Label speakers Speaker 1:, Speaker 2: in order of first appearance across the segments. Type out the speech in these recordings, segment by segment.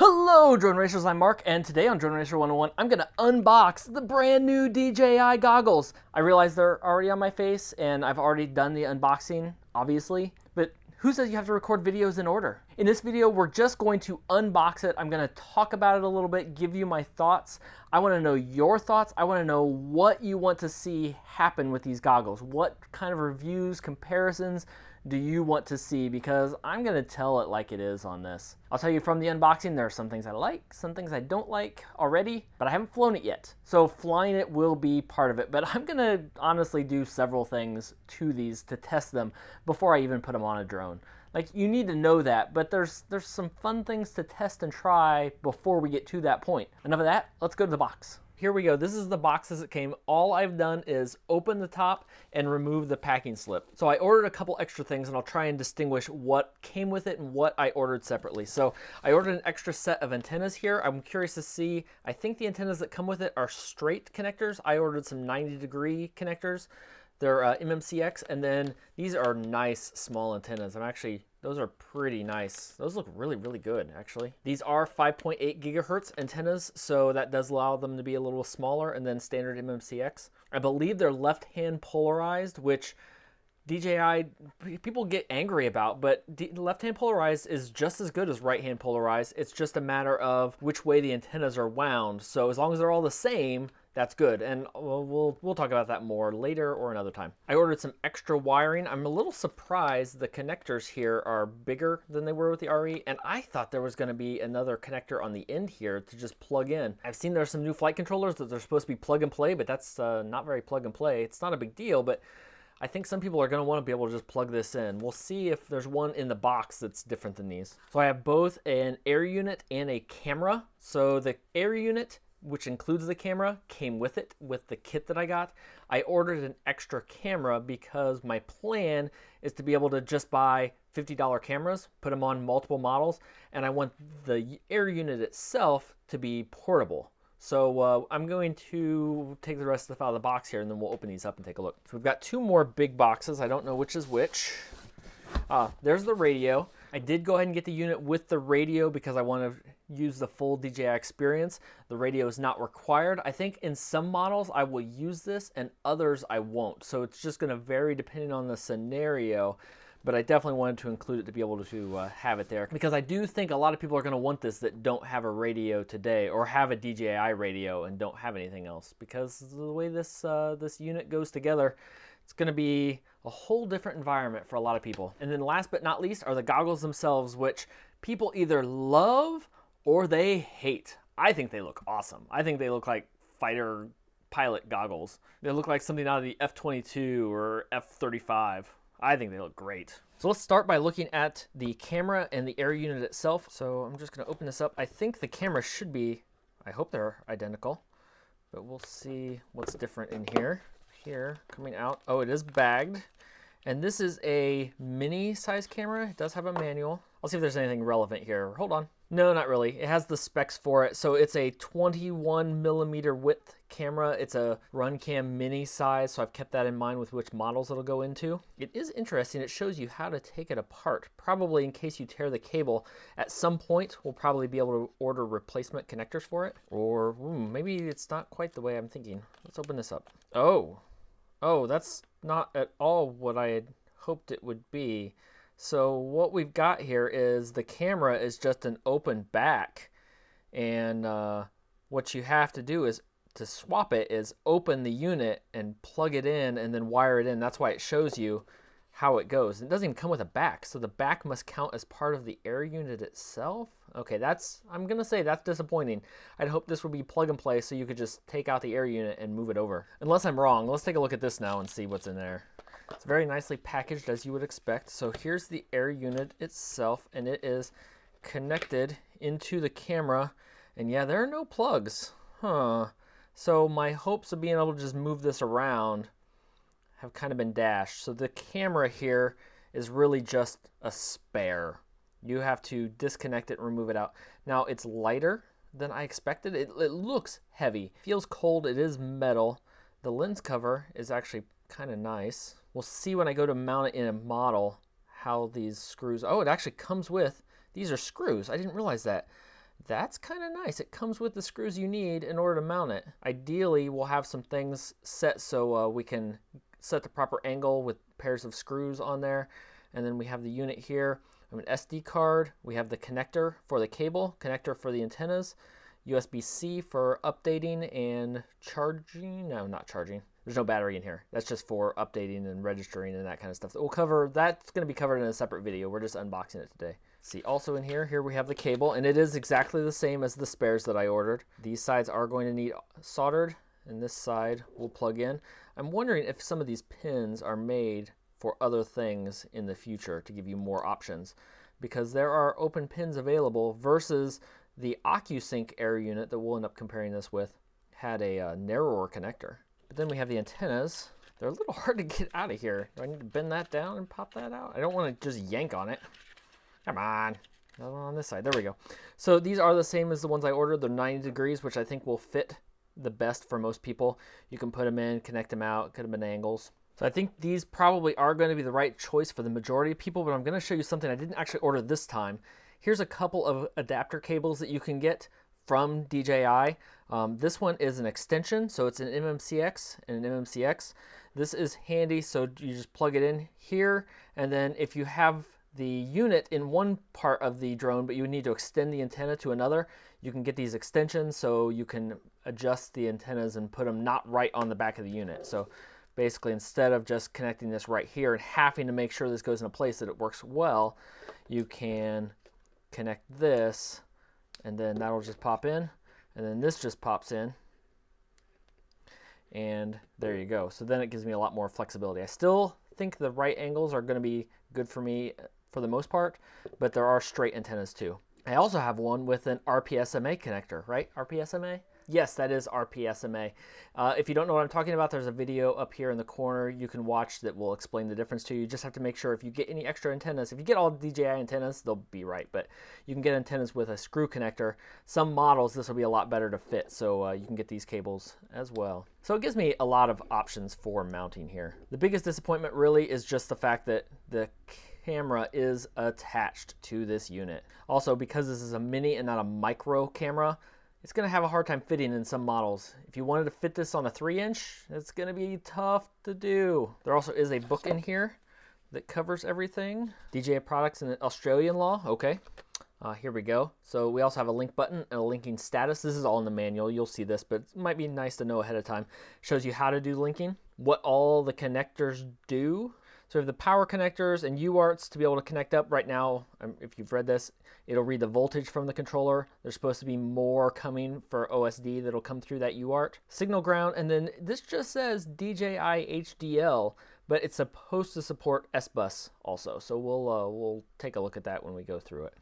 Speaker 1: Hello Drone Racers, I'm Mark, and today on Drone Racer 101, I'm going to unbox the brand new DJI goggles. I realize they're already on my face, and I've already done the unboxing, obviously, but who says you have to record videos in order? In this video, we're just going to unbox it. I'm going to talk about it a little bit, give you my thoughts. I want to know your thoughts. I want to know what you want to see happen with these goggles. What kind of reviews, comparisons do you want to see? Because I'm going to tell it like it is on this. I'll tell you from the unboxing, there are some things I like, some things I don't like already, but I haven't flown it yet. So flying it will be part of it, but I'm going to honestly do several things to these to test them before I even put them on a drone. Like, you need to know that, but there's some fun things to test and try before we get to that point. Enough of that, let's go to the box. Here we go. This is the box as it came. All I've done is open the top and remove the packing slip. So I ordered a couple extra things, and I'll try and distinguish what came with it and what I ordered separately. So I ordered an extra set of antennas here. I'm curious to see, I think the antennas that come with it are straight connectors. I ordered some 90-degree connectors. They're MMCX, and then these are nice small antennas. Those are pretty nice. Those look really, really good, actually. These are 5.8 gigahertz antennas, so that does allow them to be a little smaller, and then standard MMCX. I believe they're left-hand polarized, which DJI, people get angry about, but left-hand polarized is just as good as right-hand polarized. It's just a matter of which way the antennas are wound. So as long as they're all the same, that's good, and we'll talk about that more later or another time. I ordered some extra wiring. I'm a little surprised the connectors here are bigger than they were with the RE, and I thought there was going to be another connector on the end here to just plug in. I've seen there's some new flight controllers that they're supposed to be plug and play, but that's not very plug and play. It's not a big deal, but I think some people are going to want to be able to just plug this in. We'll see if there's one in the box that's different than these. So I have both an air unit and a camera. So the air unit, which includes the camera, came with it, with the kit that I got. I ordered an extra camera because my plan is to be able to just buy $50 cameras, put them on multiple models, and I want the air unit itself to be portable. So I'm going to take the rest of the stuff out of the box here, and then we'll open these up and take a look. So we've got two more big boxes. I don't know which is which. There's the radio. I did go ahead and get the unit with the radio because I want to use the full DJI experience. The radio is not required. I think in some models I will use this and others I won't. So it's just going to vary depending on the scenario. But I definitely wanted to include it to be able to have it there, because I do think a lot of people are going to want this that don't have a radio today, or have a DJI radio and don't have anything else, because the way this unit goes together, it's going to be a whole different environment for a lot of people. And then last but not least are the goggles themselves, which people either love or they hate. I think they look awesome. I think they look like fighter pilot goggles. They look like something out of the F-22 or F-35. I think they look great. So let's start by looking at the camera and the air unit itself. So I'm just going to open this up. I think the camera should be, I hope they're identical, but we'll see what's different in here. Here, coming out, oh, it is bagged. And this is a mini size camera. It does have a manual. I'll see if there's anything relevant here. Hold on. No, not really. It has the specs for it. So it's a 21 millimeter width camera. It's a Runcam mini size, so I've kept that in mind with which models it'll go into. It is interesting. It shows you how to take it apart, probably in case you tear the cable. At some point, we'll probably be able to order replacement connectors for it. Or maybe it's not quite the way I'm thinking. Let's open this up. Oh, that's not at all what I had hoped it would be. So what we've got here is the camera is just an open back, and what you have to do is to swap it is open the unit and plug it in and then wire it in. That's why it shows you how it goes. It doesn't even come with a back, so the back must count as part of the air unit itself. Okay, I'm gonna say that's disappointing. I'd hope this would be plug and play so you could just take out the air unit and move it over. Unless I'm wrong. Let's take a look at this now and see what's in there. It's very nicely packaged, as you would expect. So here's the air unit itself, and it is connected into the camera. And yeah, there are no plugs. So my hopes of being able to just move this around have kind of been dashed. So the camera here is really just a spare. You have to disconnect it and remove it out. Now, it's lighter than I expected. It looks heavy. Feels cold. It is metal. The lens cover is actually kind of nice. We'll see when I go to mount it in a model how these screws, oh, it actually comes with, these are screws. I didn't realize that. that's kind of nice. It comes with the screws you need in order to mount it. Ideally, we'll have some things set so we can set the proper angle with pairs of screws on there. And then we have the unit here. I have an SD card. We have the connector for the cable, connector for the antennas, USB-C for updating and charging. No, not charging. There's no battery in here. That's just for updating and registering and that kind of stuff. We'll cover, that's going to be covered in a separate video. We're just unboxing it today. See, also in here we have the cable, and it is exactly the same as the spares that I ordered. These sides are going to need soldered, and this side will plug in. I'm wondering if some of these pins are made for other things in the future to give you more options, because there are open pins available versus the OcuSync air unit that we'll end up comparing this with had a narrower connector. But then we have the antennas. They're a little hard to get out of here. Do I need to bend that down and pop that out? I don't want to just yank on it. Come on. On this side. There we go. So these are the same as the ones I ordered. They're 90 degrees, which I think will fit the best for most people. You can put them in, connect them out, cut them in angles. So I think these probably are going to be the right choice for the majority of people, but I'm going to show you something I didn't actually order this time. Here's a couple of adapter cables that you can get from DJI. This one is an extension, so it's an MMCX and an MMCX. This is handy, so you just plug it in here, and then if you have the unit in one part of the drone, but you need to extend the antenna to another, you can get these extensions so you can adjust the antennas and put them not right on the back of the unit. So basically, instead of just connecting this right here and having to make sure this goes in a place that it works well, you can connect this, and then that'll just pop in, and then this just pops in, and there you go. So then it gives me a lot more flexibility. I still think the right angles are going to be good for me for the most part, but there are straight antennas too. I also have one with an RPSMA connector, right? RPSMA? Yes, that is RPSMA. If you don't know what I'm talking about, there's a video up here in the corner you can watch that will explain the difference to you. You just have to make sure if you get any extra antennas, if you get all DJI antennas, they'll be right, but you can get antennas with a screw connector. Some models, this will be a lot better to fit, so you can get these cables as well. So it gives me a lot of options for mounting here. The biggest disappointment really is just the fact that the camera is attached to this unit. Also, because this is a mini and not a micro camera, it's going to have a hard time fitting in some models. If you wanted to fit this on a 3-inch, it's going to be tough to do. There also is a book in here that covers everything. DJI products and Australian law. Okay, here we go. So we also have a link button and a linking status. This is all in the manual. You'll see this, but it might be nice to know ahead of time. Shows you how to do linking, what all the connectors do. So we have the power connectors and UARTs to be able to connect up. Right now, if you've read this, it'll read the voltage from the controller. There's supposed to be more coming for OSD that'll come through that UART. Signal ground, and then this just says DJI HDL, but it's supposed to support S-Bus also. So we'll take a look at that when we go through it.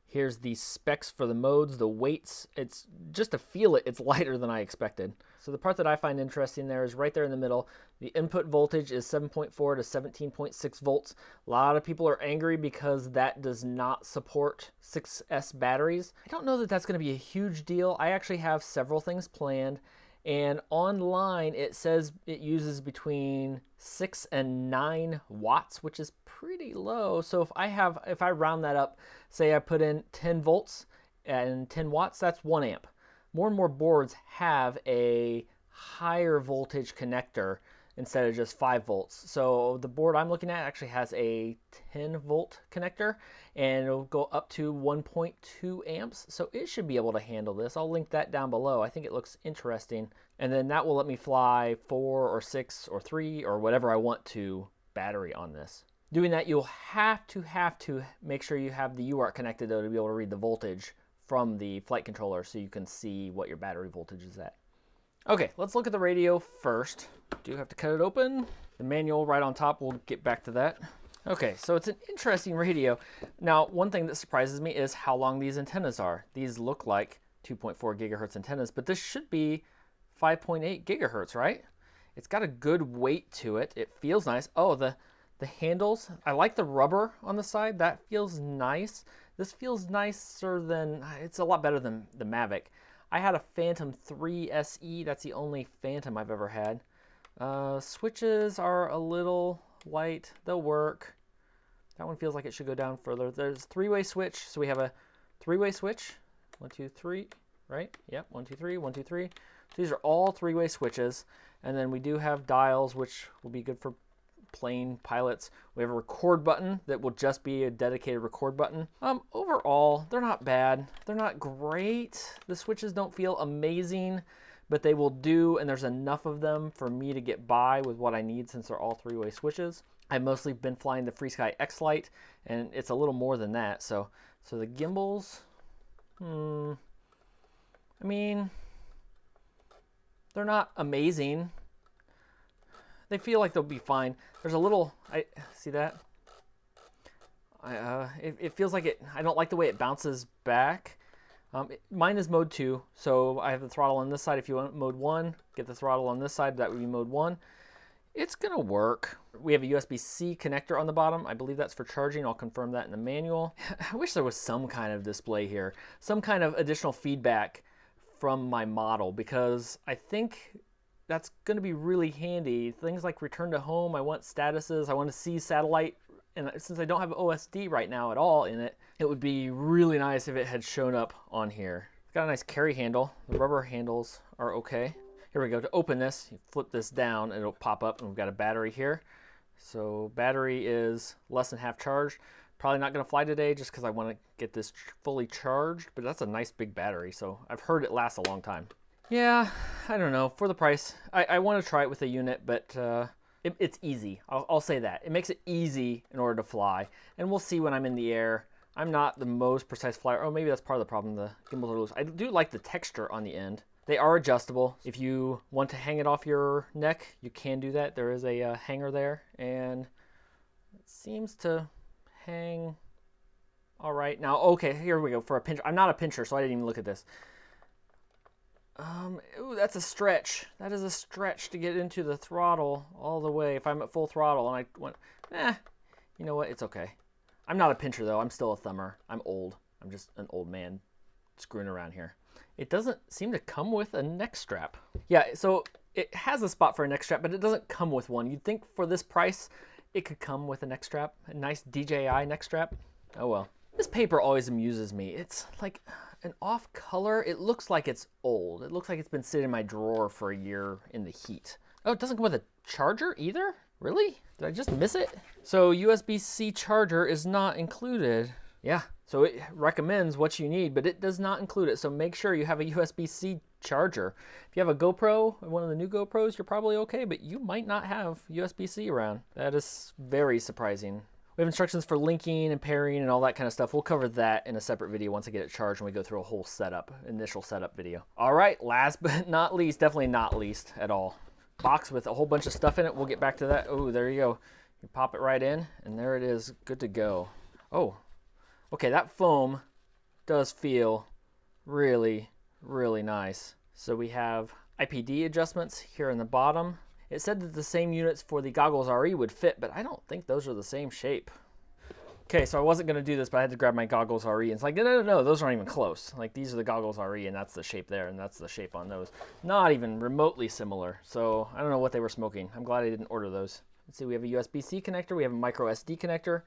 Speaker 1: Here's the specs for the modes, the weights. It's just to feel it, it's lighter than I expected. So the part that I find interesting there is right there in the middle. The input voltage is 7.4 to 17.6 volts. A lot of people are angry because that does not support 6S batteries. I don't know that that's going to be a huge deal. I actually have several things planned, and online it says it uses between 6 and 9 watts, which is pretty low. So if I round that up, say I put in 10 volts and 10 watts, that's 1 amp. More and more boards have a higher voltage connector instead of just 5 volts. So the board I'm looking at actually has a 10 volt connector, and it'll go up to 1.2 amps. So it should be able to handle this. I'll link that down below. I think it looks interesting. And then that will let me fly 4 or 6 or 3 or whatever I want to battery on this. Doing that, you'll have to make sure you have the UART connected though to be able to read the voltage from the flight controller so you can see what your battery voltage is at. Okay, let's look at the radio first. Do have to cut it open. The manual right on top, we'll get back to that. Okay, so it's an interesting radio. Now, one thing that surprises me is how long these antennas are. These look like 2.4 gigahertz antennas, but this should be 5.8 gigahertz, right? It's got a good weight to it. It feels nice. Oh, the handles, I like the rubber on the side. That feels nice. This feels nicer than, it's a lot better than the Mavic. I had a Phantom 3 SE. That's the only Phantom I've ever had. Switches are a little light. They'll work. That one feels like it should go down further. There's a 3-way switch. So we have a 3-way switch. 1, 2, 3, right? Yep, 1, 2, 3, 1, 2, 3. So these are all three-way switches. And then we do have dials, which will be good for plane pilots. We have a record button that will just be a dedicated record button. Overall, they're not bad. They're not great. The switches don't feel amazing, but they will do, and there's enough of them for me to get by with what I need since they're all three-way switches. I've mostly been flying the FrSky X Lite, and it's a little more than that. So the gimbals, I mean, they're not amazing. They feel like they'll be fine. There's a little, I see that. It feels like it. I don't like the way it bounces back. Mine is mode 2, so I have the throttle on this side. If you want mode 1, get the throttle on this side. That would be mode 1. It's gonna work. We have a USB-C connector on the bottom. I believe that's for charging. I'll confirm that in the manual. I wish there was some kind of display here, some kind of additional feedback from my model, because I think that's going to be really handy. Things like return to home, I want statuses, I want to see satellite, and since I don't have OSD right now at all in it, it would be really nice if it had shown up on here. It's got a nice carry handle. The rubber handles are okay. Here we go. To open this, you flip this down and it'll pop up, and we've got a battery here. So battery is less than half charged. Probably not going to fly today just because I want to get this fully charged, but that's a nice big battery, so I've heard it lasts a long time. Yeah, I don't know. For the price, I want to try it with a unit, but it's easy. I'll say that. It makes it easy in order to fly, and we'll see when I'm in the air. I'm not the most precise flyer. Oh, maybe that's part of the problem. The gimbals are loose. I do like the texture on the end. They are adjustable. If you want to hang it off your neck, you can do that. There is a hanger there, and it seems to hang all right. Now, okay, here we go for a pincher. I'm not a pincher, so I didn't even look at this. Ooh, that's a stretch. That is a stretch to get into the throttle all the way. If I'm at full throttle and I went, you know what? It's okay. I'm not a pincher though. I'm still a thumber. I'm old. I'm just an old man screwing around here. It doesn't seem to come with a neck strap. Yeah, so it has a spot for a neck strap, but it doesn't come with one. You'd think for this price, it could come with a neck strap, a nice DJI neck strap. Oh well. This paper always amuses me. It's like an off color. It looks like it's old. It looks like it's been sitting in my drawer for a year in the heat. Oh, it doesn't come with a charger either? Really? Did I just miss it? So USB-C charger is not included. Yeah, so it recommends what you need, but it does not include it. So make sure you have a USB-C charger. If you have a GoPro, one of the new GoPros, you're probably okay, but you might not have USB-C around. That is very surprising. We have instructions for linking and pairing and all that kind of stuff. We'll cover that in a separate video once I get it charged and we go through a whole initial setup video. All right, last but not least, definitely not least at all. Box with a whole bunch of stuff in it. We'll get back to that. Oh, there you go. You pop it right in and there it is, good to go. Oh, okay, that foam does feel really, really nice. So we have IPD adjustments here in the bottom. It said that the same units for the Goggles RE would fit, but I don't think those are the same shape. Okay, so I wasn't going to do this, but I had to grab my Goggles RE. And it's like, no, those aren't even close. Like, these are the Goggles RE, and that's the shape there, and that's the shape on those. Not even remotely similar. So I don't know what they were smoking. I'm glad I didn't order those. Let's see, we have a USB-C connector. We have a micro SD connector.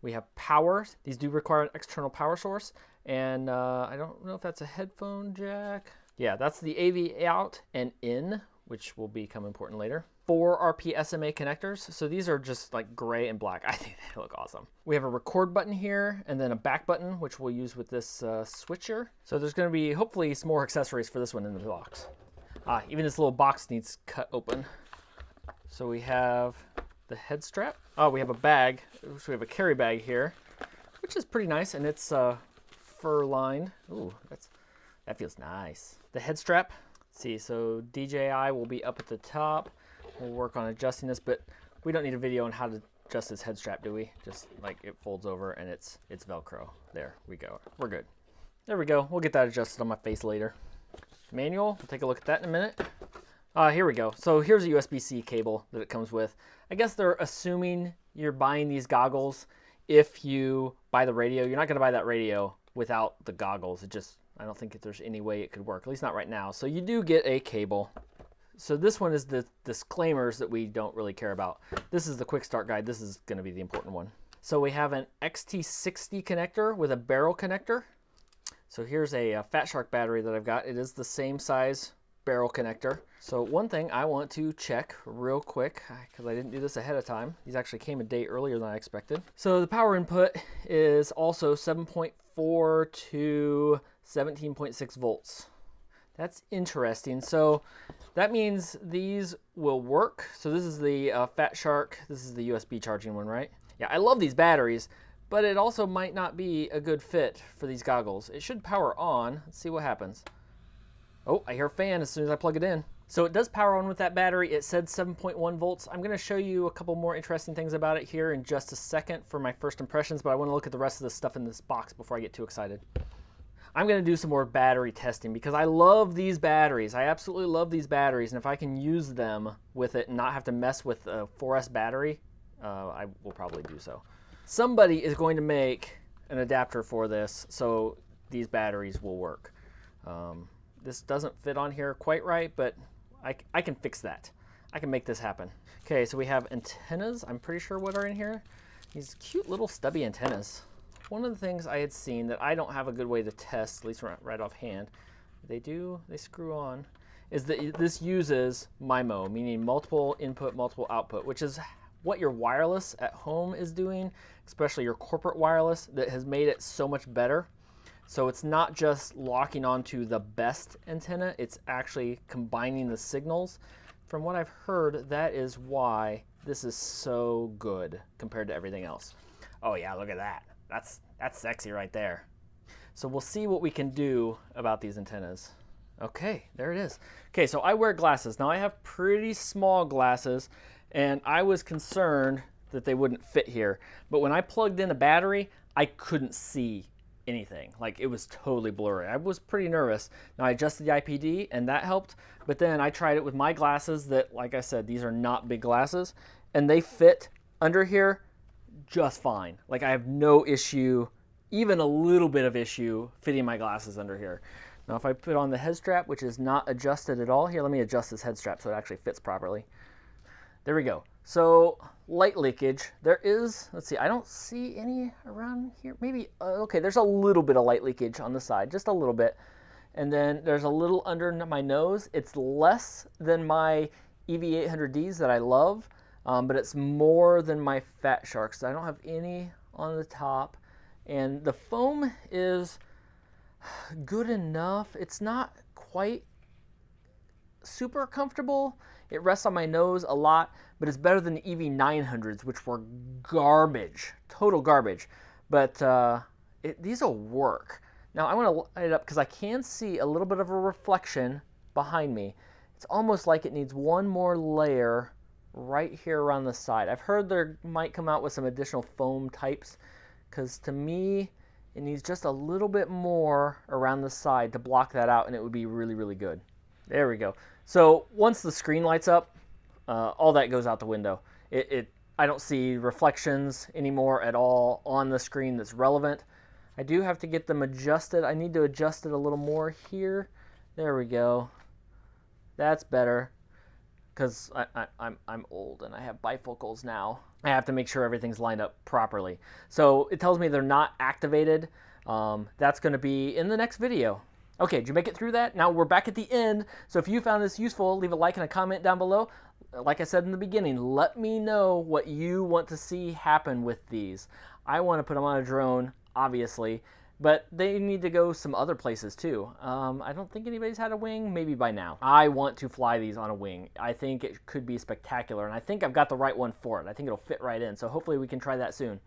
Speaker 1: We have power. These do require an external power source. And I don't know if that's a headphone jack. Yeah, that's the AV out and in, which will become important later. 4 RP SMA connectors. So these are just like gray and black. I think they look awesome. We have a record button here and then a back button, which we'll use with this switcher. So there's gonna be hopefully some more accessories for this one in the box. Even this little box needs cut open. So we have the head strap. Oh, we have a bag. So we have a carry bag here, which is pretty nice, and it's fur lined. Ooh, that feels nice. The head strap. Let's see, so DJI will be up at the top. We'll work on adjusting this, but we don't need a video on how to adjust this head strap, do we? Just like it folds over and it's Velcro. There we go. We're good. There we go. We'll get that adjusted on my face later. Manual. We'll take a look at that in a minute. Here we go. So here's a USB-C cable that it comes with. I guess they're assuming you're buying these goggles if you buy the radio. You're not going to buy that radio without the goggles. I don't think that there's any way it could work, at least not right now. So you do get a cable. So this one is the disclaimers that we don't really care about. This is the quick start guide. This is going to be the important one. So we have an XT60 connector with a barrel connector. So here's a Fat Shark battery that I've got. It is the same size barrel connector. So one thing I want to check real quick, because I didn't do this ahead of time. These actually came a day earlier than I expected. So the power input is also 7.4 to 17.6 volts. That's interesting. So that means these will work. So this is the Fat Shark. This is the USB charging one, right? Yeah, I love these batteries, but it also might not be a good fit for these goggles. It should power on. Let's see what happens. Oh, I hear a fan as soon as I plug it in. So it does power on with that battery. It said 7.1 volts. I'm gonna show you a couple more interesting things about it here in just a second for my first impressions, but I wanna look at the rest of the stuff in this box before I get too excited. I'm gonna do some more battery testing because I love these batteries. I absolutely love these batteries, and if I can use them with it and not have to mess with a 4S battery, I will probably do so. Somebody is going to make an adapter for this so these batteries will work. This doesn't fit on here quite right, but I can fix that. I can make this happen. Okay, so we have antennas. I'm pretty sure what are in here. These cute little stubby antennas. One of the things I had seen that I don't have a good way to test, at least right offhand, they screw on, is that this uses MIMO, meaning multiple input, multiple output, which is what your wireless at home is doing, especially your corporate wireless, that has made it so much better. So it's not just locking onto the best antenna, it's actually combining the signals. From what I've heard, that is why this is so good compared to everything else. Oh yeah, look at that. That's sexy right there. So we'll see what we can do about these antennas. Okay, there it is. Okay, so I wear glasses. Now I have pretty small glasses, and I was concerned that they wouldn't fit here. But when I plugged in a battery, I couldn't see anything. Like, it was totally blurry. I was pretty nervous. Now I adjusted the IPD and that helped, but then I tried it with my glasses that, like I said, these are not big glasses, and they fit under here just fine. Like, I have no issue, even a little bit of issue, fitting my glasses under here. Now if I put on the head strap, which is not adjusted at all, here, let me adjust this head strap so it actually fits properly. There we go. So light leakage, there is, let's see, I don't see any around here. Maybe, okay, there's a little bit of light leakage on the side, just a little bit. And then there's a little under my nose. It's less than my EV800Ds that I love, but it's more than my Fat Sharks. I don't have any on the top. And the foam is good enough. It's not quite super comfortable. It rests on my nose a lot, but it's better than the EV900s, which were garbage, total garbage. But these will work. Now I want to light it up because I can see a little bit of a reflection behind me. It's almost like it needs one more layer right here around the side. I've heard there might come out with some additional foam types, because to me it needs just a little bit more around the side to block that out, and it would be really, really good. There we go. So once the screen lights up, all that goes out the window. I don't see reflections anymore at all on the screen that's relevant. I do have to get them adjusted. I need to adjust it a little more here. There we go. That's better, because I'm old and I have bifocals now. I have to make sure everything's lined up properly. So it tells me they're not activated. That's going to be in the next video. Okay, did you make it through that? Now we're back at the end. So if you found this useful, leave a like and a comment down below. Like I said in the beginning, let me know what you want to see happen with these. I want to put them on a drone, obviously, but they need to go some other places too. I don't think anybody's had a wing, maybe by now. I want to fly these on a wing. I think it could be spectacular, and I think I've got the right one for it. I think it'll fit right in, so hopefully we can try that soon.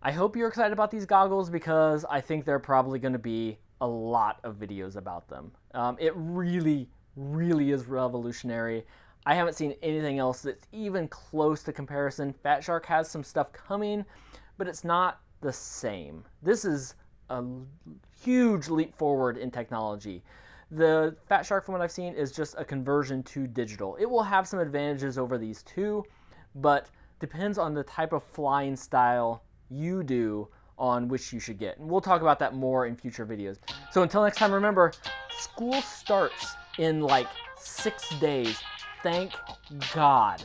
Speaker 1: I hope you're excited about these goggles because I think they're probably going to be a lot of videos about them. It really, really is revolutionary. I haven't seen anything else that's even close to comparison. Fat Shark has some stuff coming, but it's not the same. This is a huge leap forward in technology. The Fat Shark, from what I've seen, is just a conversion to digital. It will have some advantages over these two, but depends on the type of flying style you do on which you should get. And we'll talk about that more in future videos. So until next time, remember, school starts in like 6 days. Thank God.